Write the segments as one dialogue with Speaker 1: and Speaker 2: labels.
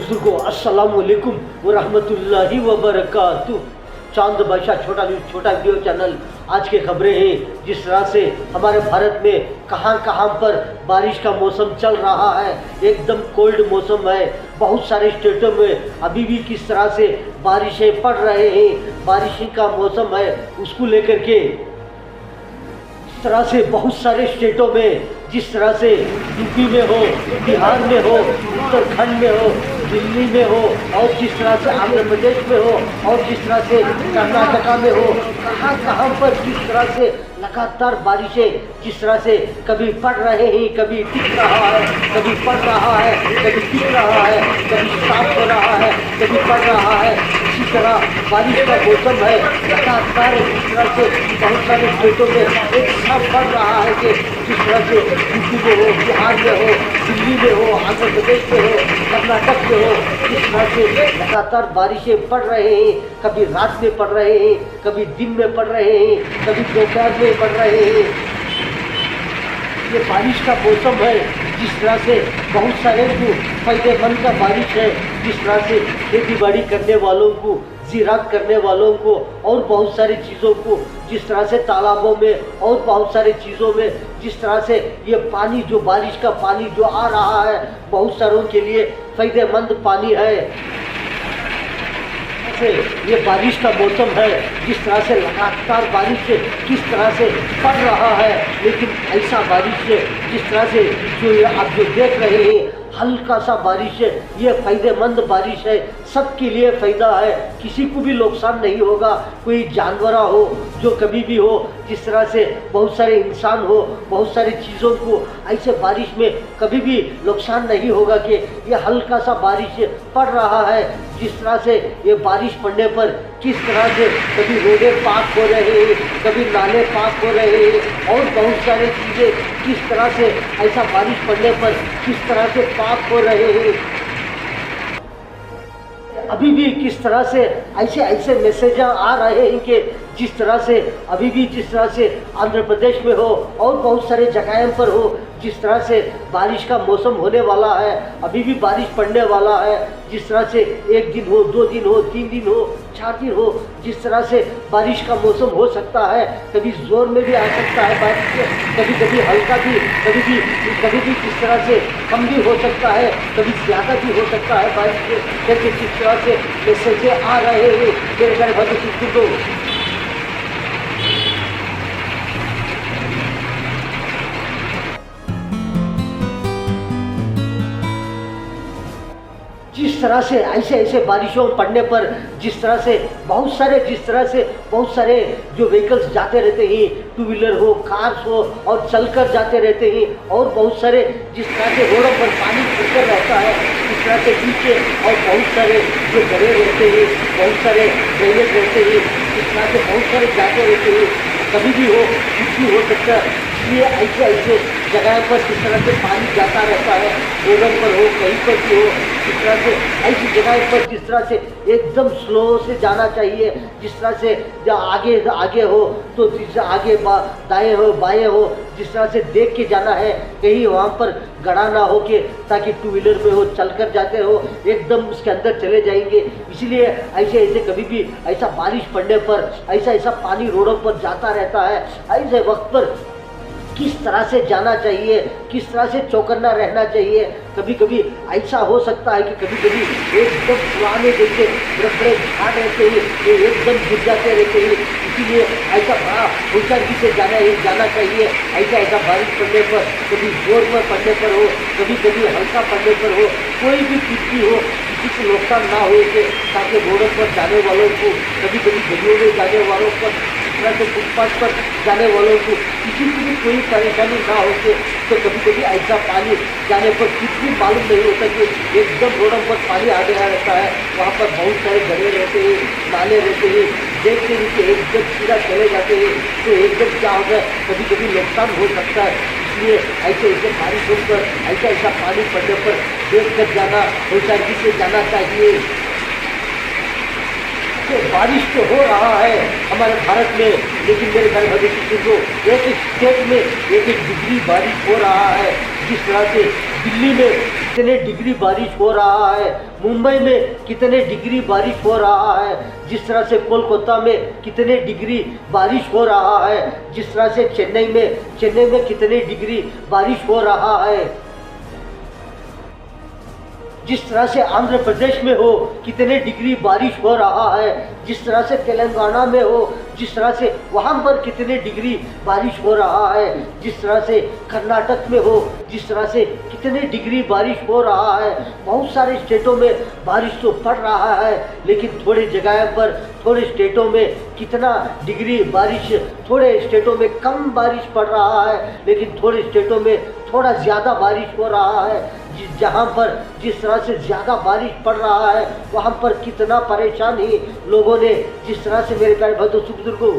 Speaker 1: बुजुर्गों अस्सलाम वालेकुम व रहमतुल्लाहि व बरकातुहू। चांद बादशाह छोटा वीडियो चैनल। आज की खबरें हैं जिस तरह से हमारे भारत में कहां कहां पर बारिश का मौसम चल रहा है, एकदम कोल्ड मौसम है। बहुत सारे स्टेटों में अभी भी किस तरह से बारिशें पड़ रहे हैं, बारिश का मौसम है, उसको लेकर के इस तरह से बहुत सारे स्टेटों में जिस तरह से यूपी में हो, बिहार में हो, उत्तराखंड में हो, दिल्ली में हो और जिस तरह से आंध्र प्रदेश में हो और जिस तरह से कर्नाटका में हो, कहाँ कहाँ पर किस तरह से लगातार बारिशें जिस तरह से कभी पड़ रहे हैं, कभी टिक रहा है, कभी पड़ रहा है, कभी टिक रहा है, कभी साफ हो रहा है, कभी पड़ रहा है। इसी तरह बारिश का मौसम है, लगातार इस तरह से बहुत सारे स्टेटों में एक साथ पड़ रहा है कि जिस तरह से यूपी में हो, बिहार में हो, दिल्ली में हो, आंध्र प्रदेश में हो, कर्नाटक में हो, इस तरह से लगातार बारिशें पड़ रहे हैं। कभी रात में पड़ रहे हैं, कभी दिन में पड़ रहे हैं, कभी दोपहर में पड़ रहे हैं। ये बारिश का मौसम है जिस तरह से बहुत सारे को फायदेमंद का बारिश है, जिस तरह से खेती बाड़ी करने वालों को, ज़राअत करने वालों को और बहुत सारी चीज़ों को, जिस तरह से तालाबों में और बहुत सारी चीज़ों में जिस तरह से ये पानी जो बारिश का पानी जो आ रहा है बहुत सारों के लिए फ़ायदेमंद पानी है। से ये बारिश का मौसम है जिस तरह से लगातार बारिश से किस तरह से पड़ रहा है, लेकिन ऐसा बारिश से जिस तरह से जो ये आप जो देख रहे हैं हल्का सा बारिश है, ये फ़ायदेमंद बारिश है, सबके लिए फ़ायदा है, किसी को भी नुकसान नहीं होगा। कोई जानवर हो जो कभी भी हो, जिस तरह से बहुत सारे इंसान हो, बहुत सारी चीज़ों को ऐसे बारिश में कभी भी नुकसान नहीं होगा कि ये हल्का सा बारिश पड़ रहा है। जिस तरह से ये बारिश पड़ने पर किस तरह से कभी रोडें पाक हो रहे हैं, कभी नाले पाक हो रहे हैं और बहुत सारी चीज़ें किस तरह से ऐसा बारिश पड़ने पर किस तरह से पाक हो रहे हैं। अभी भी किस तरह से ऐसे ऐसे मैसेज आ रहे हैं कि जिस तरह से अभी भी जिस तरह से आंध्र प्रदेश में हो और बहुत सारे जगहों पर हो, जिस तरह से बारिश का मौसम होने वाला है, अभी भी बारिश पड़ने वाला है। जिस तरह से 1 दिन हो, 2 दिन हो, 3 दिन हो, 4 दिन हो, जिस तरह से बारिश का मौसम हो सकता है। कभी ज़ोर में भी आ सकता है बारिश, कभी कभी हल्का भी, कभी भी किस तरह से कम भी हो सकता है, कभी ज़्यादा भी हो सकता है बारिश से। जैसे किस तरह से मैसेज आ रहे हैं मेरे घर भले को जिस तरह से ऐसे बारिशों पड़ने पर जिस तरह से बहुत सारे जो व्हीकल्स जाते रहते हैं, 2 व्हीलर हो, कार्स हो और चलकर जाते रहते हैं और बहुत सारे जिस तरह से रोडों पर पानी भरकर रहता है, इस तरह से नीचे और बहुत सारे जो घरे रहते हैं, बहुत सारे ड्रेनेज रहते हैं, इस तरह से बहुत सारे जाते रहते हैं। कभी भी हो, कुछ भी हो सकता है, इसलिए ऐसे जगह पर किस तरह से पानी जाता रहता है, रोडों पर हो, कहीं पर भी हो, इस तरह से ऐसी जगह पर जिस तरह से एकदम स्लो से जाना चाहिए। जिस तरह से आगे हो तो जिस आगे दाएं हो बाएं हो, जिस तरह से देख के जाना है, कहीं वहाँ पर गड़ा ना हो के, ताकि 2 व्हीलर में हो, चलकर जाते हो एकदम उसके अंदर चले जाएंगे। इसलिए ऐसे कभी भी ऐसा बारिश पड़ने पर ऐसा पानी रोडों पर जाता रहता है। ऐसे वक्त पर किस तरह से जाना चाहिए, किस तरह से चौकन्ना रहना चाहिए। कभी कभी ऐसा हो सकता है कि कभी कभी एकदम पुराने जैसे बड़े झाड़ रहते हैं, ये एकदम गिर जाते रहते हैं। इसीलिए ऐसा बड़ा होशियारी से जाना चाहिए। ऐसा बारिश पड़ने पर, कभी जोर पर पड़ने पर हो, कभी हल्का पड़ने पर हो, कोई भी कुछ हो, किसी को नुकसान ना हो, ताकि रोडों पर जाने वालों को, कभी गलियों में जाने वालों पर, तो फुटपाथ पर जाने वालों को किसी को भी कोई परेशानी ना हो के, तो कभी ऐसा पानी जाने पर कुछ भी मालूम नहीं होता कि एकदम रोडों पर पानी आ गया रहता है। वहाँ पर बहुत सारे घरे रहते हैं, नाले रहते हैं, देखते नीचे एकदम सीधा चले जाते हैं, तो एकदम क्या होगा, कभी नुकसान हो सकता है। इसलिए ऐसे बारिश होकर ऐसा पानी पड़ने पर देख कर जाना, होशियारी से जाना चाहिए। बारिश तो हो रहा है हमारे भारत में, लेकिन मेरे घर भले को एक स्टेट में 1 डिग्री बारिश हो रहा है। जिस तरह से दिल्ली में इतने डिग्री बारिश हो रहा है, मुंबई में कितने डिग्री बारिश हो रहा है, जिस तरह से कोलकाता में कितने डिग्री बारिश हो रहा है, जिस तरह से चेन्नई में कितने डिग्री बारिश हो रहा है, जिस तरह से आंध्र प्रदेश में हो कितने डिग्री बारिश हो रहा है, जिस तरह से तेलंगाना में हो, जिस तरह से वहाँ पर कितने डिग्री बारिश हो रहा है, जिस तरह से कर्नाटक में हो, जिस तरह से कितने डिग्री बारिश हो रहा है। बहुत सारे स्टेटों में बारिश तो पड़ रहा है, लेकिन थोड़े जगह पर, थोड़े स्टेटों में कितना डिग्री बारिश, थोड़े स्टेटों में कम बारिश पड़ रहा है, लेकिन थोड़े स्टेटों में थोड़ा ज़्यादा बारिश हो रहा है। जहाँ पर जिस तरह से ज़्यादा बारिश पड़ रहा है, वहाँ पर कितना परेशानी लोगों ने, जिस तरह से मेरे प्यारे भाइयों सुख बुजुर्गों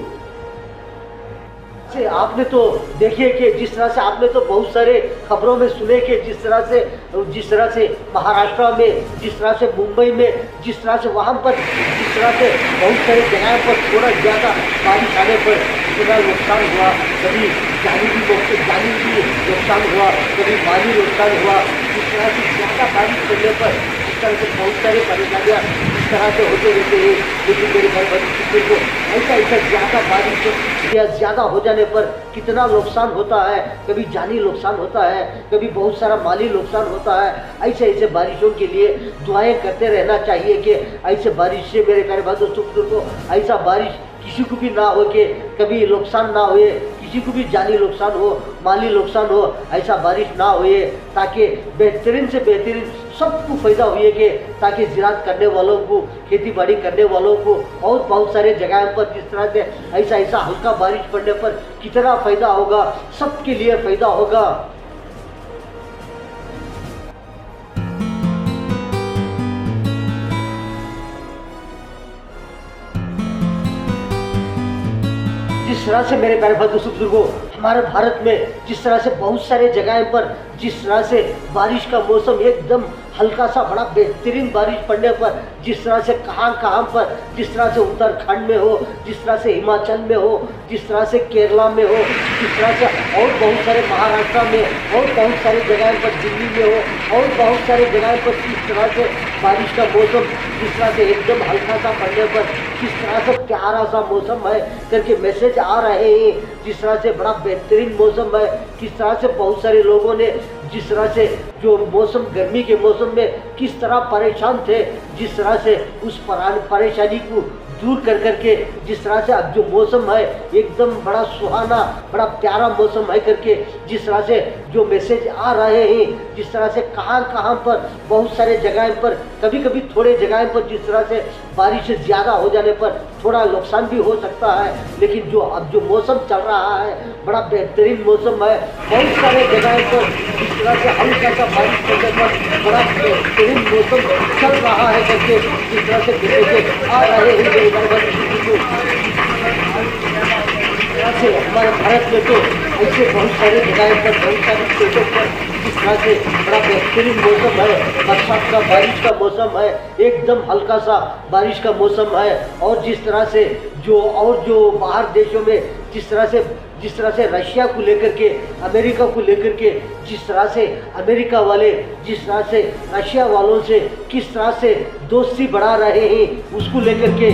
Speaker 1: से आपने तो देखिए कि जिस तरह से आपने तो बहुत सारे खबरों में सुने कि जिस तरह से महाराष्ट्र में, जिस तरह से मुंबई में, जिस तरह से वहाँ पर, जिस तरह से बहुत सारी जगह पर थोड़ा ज़्यादा बारिश आने पर कितना नुकसान हुआ, कभी जानी भी नुकसान हुआ, कभी माली नुकसान हुआ। जिस तरह से ज़्यादा बारिश पड़ने पर इस तरह से बहुत सारी परेशानियाँ इस तरह से होते रहते हैं। लेकिन मेरे घर बच्चे को ऐसा ज़्यादा बारिश या ज़्यादा हो जाने पर कितना नुकसान होता है, कभी जानी नुकसान होता है, कभी बहुत सारा माली नुकसान होता है। ऐसे बारिशों के लिए दुआएं करते रहना चाहिए कि ऐसे बारिश से मेरे प्यारे भाइयों को ऐसा बारिश किसी को भी ना हो कि कभी नुकसान ना हुए, किसी को भी जानी नुकसान हो, माली नुकसान हो, ऐसा बारिश ना हुए, ताकि बेहतरीन से बेहतरीन सबको फ़ायदा हुए कि ताकि ज़राअत करने वालों को, खेती बाड़ी करने वालों को, और बहुत सारे जगह पर जिस तरह से ऐसा हल्का बारिश पड़ने पर कितना फ़ायदा होगा, सबके लिए फ़ायदा होगा। जिस तरह से मेरे प्यारे भाइयों बुजुर्गों हमारे भारत में जिस तरह से बहुत सारे जगह पर जिस तरह से बारिश का मौसम एकदम हल्का सा बड़ा बेहतरीन बारिश पड़ने पर, जिस तरह से कहाँ पर, जिस तरह से उत्तराखंड में हो, जिस तरह से हिमाचल में हो, जिस तरह से केरला में हो, जिस तरह से और बहुत सारे महाराष्ट्र में, और बहुत सारी जगह पर दिल्ली में हो, और बहुत सारे जगह पर जिस तरह से बारिश का मौसम जिस तरह से एकदम हल्का सा पड़ने पर किस तरह से प्यारा सा मौसम है करके मैसेज आ रहे हैं। जिस तरह से बड़ा बेहतरीन मौसम है, किस तरह से बहुत सारे लोगों ने जिस तरह से जो मौसम गर्मी के मौसम में किस तरह परेशान थे, जिस तरह से उस परेशानी को दूर कर करके जिस तरह से अब जो मौसम है एकदम बड़ा सुहाना, बड़ा प्यारा मौसम है करके जिस तरह से जो मैसेज आ रहे हैं, जिस तरह से कहाँ पर बहुत सारे जगह पर, कभी थोड़े जगह पर जिस तरह से बारिश ज़्यादा हो जाने पर थोड़ा नुकसान भी हो सकता है, लेकिन जो अब जो मौसम चल रहा है बड़ा बेहतरीन मौसम है। बहुत सारे जगह पर जिस तरह से हल्का सा बारिश होने पर बड़ा बेहतरीन मौसम चल रहा है करके जिस तरह से मैसेज आ रहे हैं। से हमारे भारत में तो ऐसे बहुत सारे जगह पर, बहुत सारे स्टेटों पर जिस तरह से बड़ा बेहतरीन मौसम है, बरसात का, बारिश का मौसम है, एकदम हल्का सा बारिश का मौसम है। और जिस तरह से जो बाहर देशों में जिस तरह से रशिया को लेकर के, अमेरिका को लेकर के, जिस तरह से अमेरिका वाले जिस तरह से रशिया वालों से किस तरह से दोस्ती बढ़ा रहे हैं, उसको लेकर के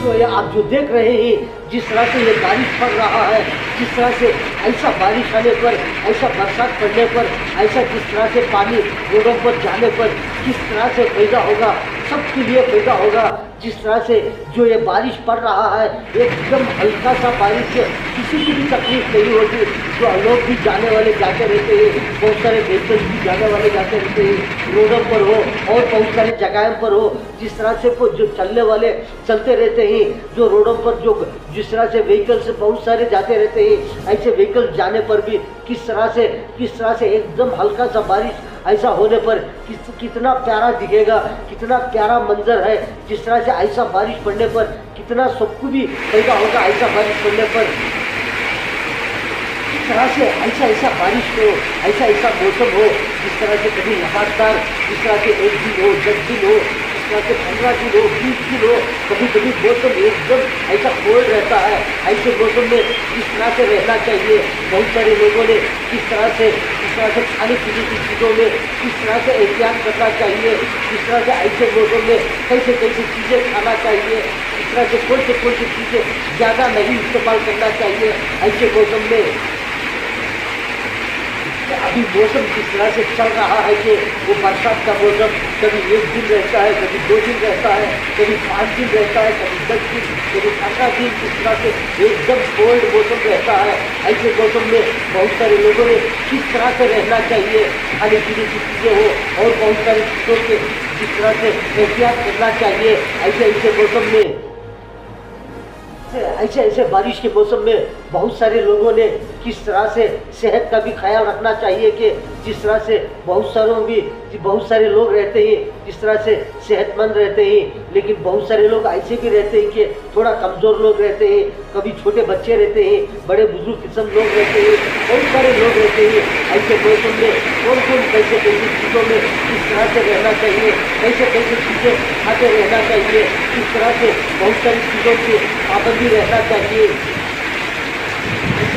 Speaker 1: तो ये आप जो देख रहे हैं जिस तरह से ये बारिश पड़ रहा है, जिस तरह से ऐसा बारिश आने पर, ऐसा बरसात पड़ने पर, ऐसा जिस तरह से पानी रोडों पर जाने पर किस तरह से फायदा होगा, सबके लिए फायदा होगा। जिस तरह से जो ये बारिश पड़ रहा है एकदम हल्का सा बारिश से किसी की भी तकलीफ नहीं होती, जो लोग भी जाने वाले जाते रहते हैं, बहुत सारे व्हीकल्स भी जाने वाले जाते रहते हैं, रोडों पर हो और बहुत सारी जगहों पर हो, जिस तरह से जो चलने वाले चलते रहते हैं, जो रोडों पर जो जिस तरह से व्हीकल्स बहुत सारे जाते रहते हैं, ऐसे व्हीकल्स जाने पर भी किस तरह से एकदम हल्का सा बारिश ऐसा होने पर कितना प्यारा दिखेगा, कितना प्यारा मंजर है। जिस तरह से ऐसा बारिश पड़ने पर कितना सबको भी फायदा होगा, ऐसा बारिश पड़ने पर इस तरह से ऐसा बारिश हो, ऐसा मौसम हो, जिस तरह से कभी लगातार जिस तरह से 1 दिन हो, 10 दिन हो, इस तरह से 15 दिन हो, 20 दिन हो, कभी कभी मौसम एकदम ऐसा कोल्ड रहता है। ऐसे मौसम में किस तरह से रहना चाहिए, बहुत सारे लोगों ने किस तरह से खाने पीने की चीज़ों में किस तरह से एहतियात करना चाहिए, किस तरह से ऐसे मौसम में कैसे कैसे चीज़ें खाना चाहिए, किस तरह से कौन सी चीज़ें ज़्यादा नहीं इस्तेमाल करना चाहिए ऐसे मौसम में। अभी मौसम किस तरह से चल रहा है कि वो बरसात का मौसम कभी 1 दिन रहता है, कभी 2 दिन रहता है, कभी 5 दिन रहता है, कभी 10 दिन, कभी 18 दिन, किस तरह से एकदम कोल्ड मौसम रहता है। ऐसे मौसम में बहुत सारे लोगों ने किस तरह से रहना चाहिए, खाने पीने की चीज़ें हो और बहुत सारी चीज़ों के किस तरह से एहतियात करना चाहिए ऐसे मौसम में। ऐसे बारिश के मौसम में बहुत सारे लोगों ने किस तरह से सेहत का भी ख्याल रखना चाहिए कि जिस तरह से बहुत सारे लोग रहते हैं जिस तरह से सेहतमंद रहते हैं, लेकिन बहुत सारे लोग ऐसे भी रहते हैं कि थोड़ा कमज़ोर लोग रहते हैं, कभी छोटे बच्चे रहते हैं, बड़े बुजुर्ग किस्म लोग रहते हैं, बहुत सारे लोग रहते हैं। ऐसे मौसम में कौन कैसे चीज़ों में किस तरह से रहना चाहिए, कैसे चीज़ें खाते रहना चाहिए, किस तरह से बहुत सारी चीज़ों की पाबंदी रहना चाहिए।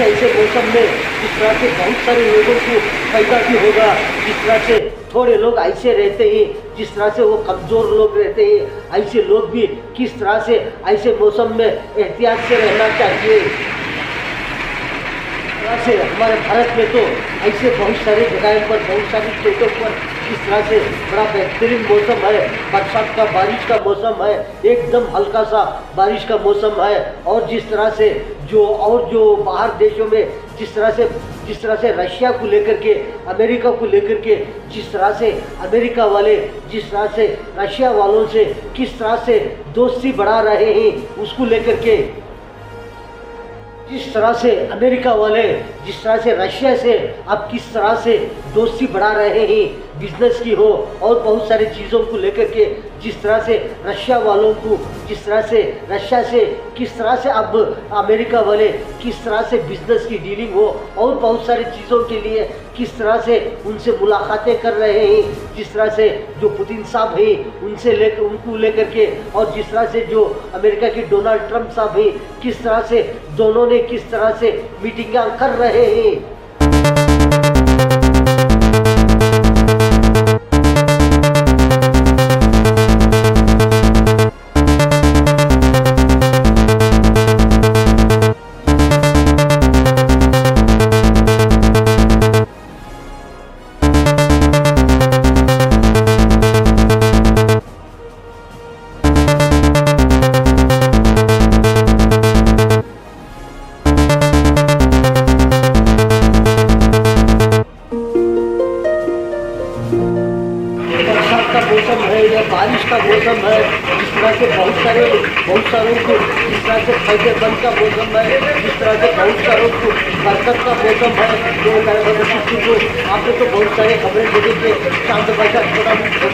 Speaker 1: ऐसे मौसम में जिस तरह से बहुत सारे लोगों को फायदा भी होगा, जिस तरह से थोड़े लोग ऐसे रहते हैं जिस तरह से वो कमज़ोर लोग रहते हैं, ऐसे लोग भी किस तरह से ऐसे मौसम में एहतियात से रहना चाहिए। से हमारे भारत में तो ऐसे बहुत सारी जगहों पर, बहुत सारी स्टेटों पर इस तरह से बड़ा बेहतरीन मौसम है, बरसात का, बारिश का मौसम है, एकदम हल्का सा बारिश का मौसम है। और जिस तरह से जो बाहर देशों में जिस तरह से रशिया को लेकर के, अमेरिका को लेकर के, जिस तरह से अमेरिका वाले जिस तरह से रशिया वालों से किस तरह से दोस्ती बढ़ा रहे हैं, उसको लेकर के जिस तरह से अमेरिका वाले जिस तरह से रशिया से अब किस तरह से दोस्ती बढ़ा रहे हैं, बिजनेस की हो और बहुत सारी चीज़ों को लेकर के, जिस तरह से रशिया वालों को जिस तरह से रशिया से किस तरह से अब अमेरिका वाले किस तरह से बिजनेस की डीलिंग हो और बहुत सारी चीज़ों के लिए किस तरह से उनसे मुलाकातें कर रहे हैं, जिस तरह से जो पुतिन साहब हैं उनको लेकर के, और जिस तरह से जो अमेरिका के डोनाल्ड ट्रंप साहब हैं, किस तरह से दोनों ने किस तरह से मीटिंगां कर रहे हैं। मौसम है या बारिश का मौसम है, जिस तरह से बहुत सारों को जिस तरह से फायदेमंद का मौसम है, जिस तरह से बहुत सारों को बरकत का मौसम है। तो आपने तो बहुत सारे खबरें देखे कि शांत भाषा छोटा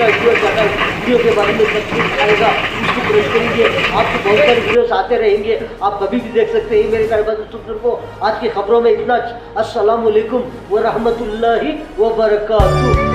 Speaker 1: वीडियो के बारे में सब कुछ आएगा, उसको प्रेस करेंगे, आपको बहुत सारे वीडियोस आते रहेंगे, आप कभी भी देख सकते हैं। मेरे कारबाज को आज की खबरों में इतना। अस्सलाम वालेकुम व रहमतुल्लाहि व बरकातुहू।